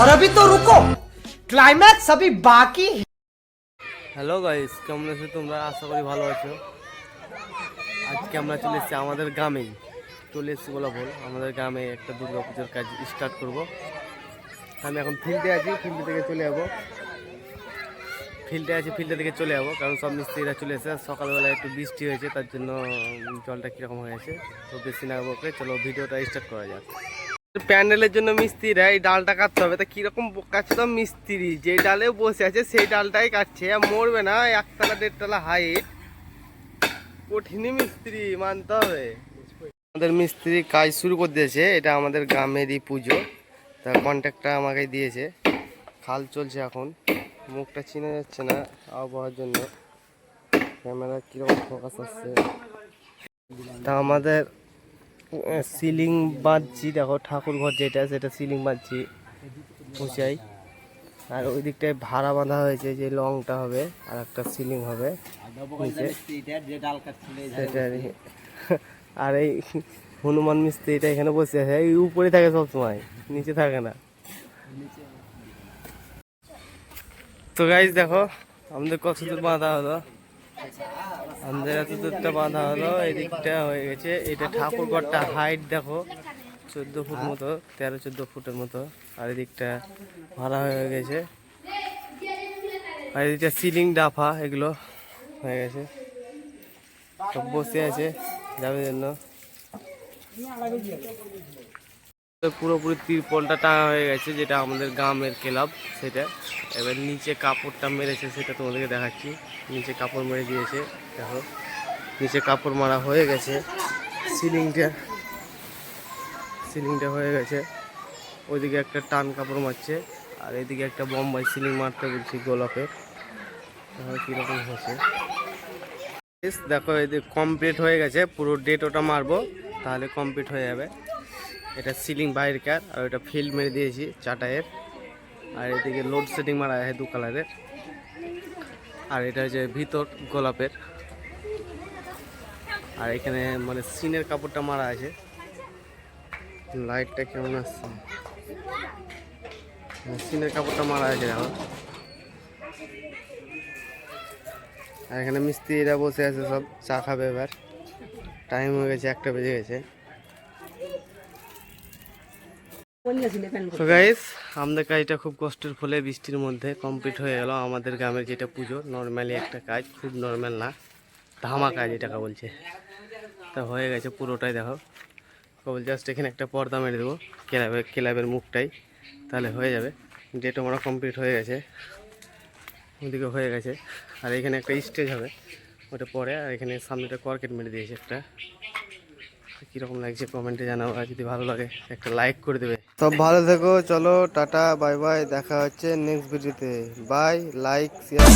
और अभी तो रुको, क्लाइमैक्स अभी बाकी। হ্যালো গাইস, কেমন আছো তোমরা? আশা করি ভালো আছো। আজকে আমরা চলে এসেছি আমাদের গ্রামেই, চলে এসেছি বলা ভুল, আমাদের গ্রামে একটা দুর্গা পুজোর কাজ স্টার্ট করব। আমি এখন ফিল্ডে আছি, ফিল্ডে থেকে চলে যাবো। ফিল্ডে থেকে চলে যাবো, কারণ সব মিস্ত্রিরা চলে এসেছে। সকালবেলা একটু বৃষ্টি হয়েছে, তার জন্য জলটা কীরকম হয়ে গেছে। তো বেশি না বকে চলো ভিডিওটা স্টার্ট করা যাক। প্যান্ডেলের জন্য মিস্ত্রিরা এই ডালটা কাটতে হবে, তা কিরকম কাটছে তো মিস্ত্রি যে ডালে বসে আছে সেই ডালটাই কাটছে, মরবে না। একতলা দেড়তলা হাইট, কঠিনই মিস্ত্রি মানতে হবে। আমাদের মিস্ত্রি কাজ শুরু করে দিয়েছে, এটা আমাদের গ্রামেরই পুজো, তা কন্ট্রাক্টটা আমাকে দিয়েছে। খাল চলছে এখন, মুখটা চিনে যাচ্ছে না আবহাওয়ার জন্য, ক্যামেরা কীরকম ফোকাস আসছে। তা আমাদের সিলিং বাঁধছি, দেখো ঠাকুর ঘর যেটা সেটা সিলিং বাঁধছি উঁচাই। আর ওই দিকটায় ভাড়া বাঁধা হয়েছে, যে লংটা হবে আর একটা সিলিং হবে নিচে সেটা। আর এই হনুমান মিস্ত্রিটা এখানে বসে আছে, এই উপরে থাকে সবসময়, নিচে থাকে না। তো গাইস দেখো আমাদের কত দূর বাঁধা হলো, আমাদের এত দূরটা বাঁধা হলো, এই দিকটা হয়ে গেছে। এটা ঠাকুর ঘরটা হাইট দেখো 14 ফুট মতো, 13-14 ফুটের মতো। আর এদিকটা ভাড়া হয়ে গেছে, আর এদিকটা সিলিং ডাফা এগুলো হয়ে গেছে, সব বসে আছে যাবে জন্য। পুরোপুরি তিরপলটা টাঙা হয়ে গেছে, যেটা আমাদের গ্রামের ক্লাব সেটা। এবার নিচে কাপড়টা মেরেছে, সেটা তোমাদেরকে দেখাচ্ছি। নিচে কাপড় মেরে দিয়েছে, দেখো নিচে কাপড় মারা হয়ে গেছে। সিলিংটা হয়ে গেছে। ওইদিকে একটা টান কাপড় মারছে, আর এদিকে একটা বোম্বাই সিলিং মারতে বলছি গোলাপের, কীরকম হয়েছে দেখো। এদিকে কমপ্লিট হয়ে গেছে, পুরো ডেট ওটা মারবো তাহলে কমপ্লিট হয়ে যাবে। এটা সিলিং বাইরেকার, আর ওটা ফিল্ড মেরে দিয়েছি চাটাইয়ের। আর এদিকে লোড সেটিং মারা আছে 2 কালারের। আর এটা হচ্ছে ভিতর গোলাপের। আর এখানে মানে সিনের কাপড়টা মারা আছে। লাইটটা কেমন আসছে, সিনের কাপড়টা মারা আছে দেখো। আর এখানে মিস্ত্রিরা বসে আছে, সব চা খাবে। এবার টাইম হয়ে গেছে, 1টা বেজে গেছে। তো গাইস আমাদের কাজটা খুব কষ্টের ফলে বৃষ্টির মধ্যে কমপ্লিট হয়ে গেল। আমাদের গ্রামের যেটা পুজো নর্মালি একটা কাজ, খুব নর্মাল না, ধামা কাজ এটাকে বলছে। তা হয়ে গেছে পুরোটাই দেখো। কেবল জাস্ট এখানে একটা পর্দা মেরে দেবো ক্লাবের মুখটাই, তাহলে হয়ে যাবে। ডেট আমরা কমপ্লিট হয়ে গেছে, ওদিকে হয়ে গেছে। আর এখানে একটা স্টেজ হবে, ওটা পরে। আর এখানে সামনেটা কর্কেট মেরে দিয়েছে একটা। কীরকম লাগছে কমেন্টে জানাও, আর যদি ভালো লাগে একটা লাইক করে দেবে। সব ভালো থেকো, চলো টাটা বাই বাই, দেখা হচ্ছে নেক্সট ভিডিওতে। Bye, like share.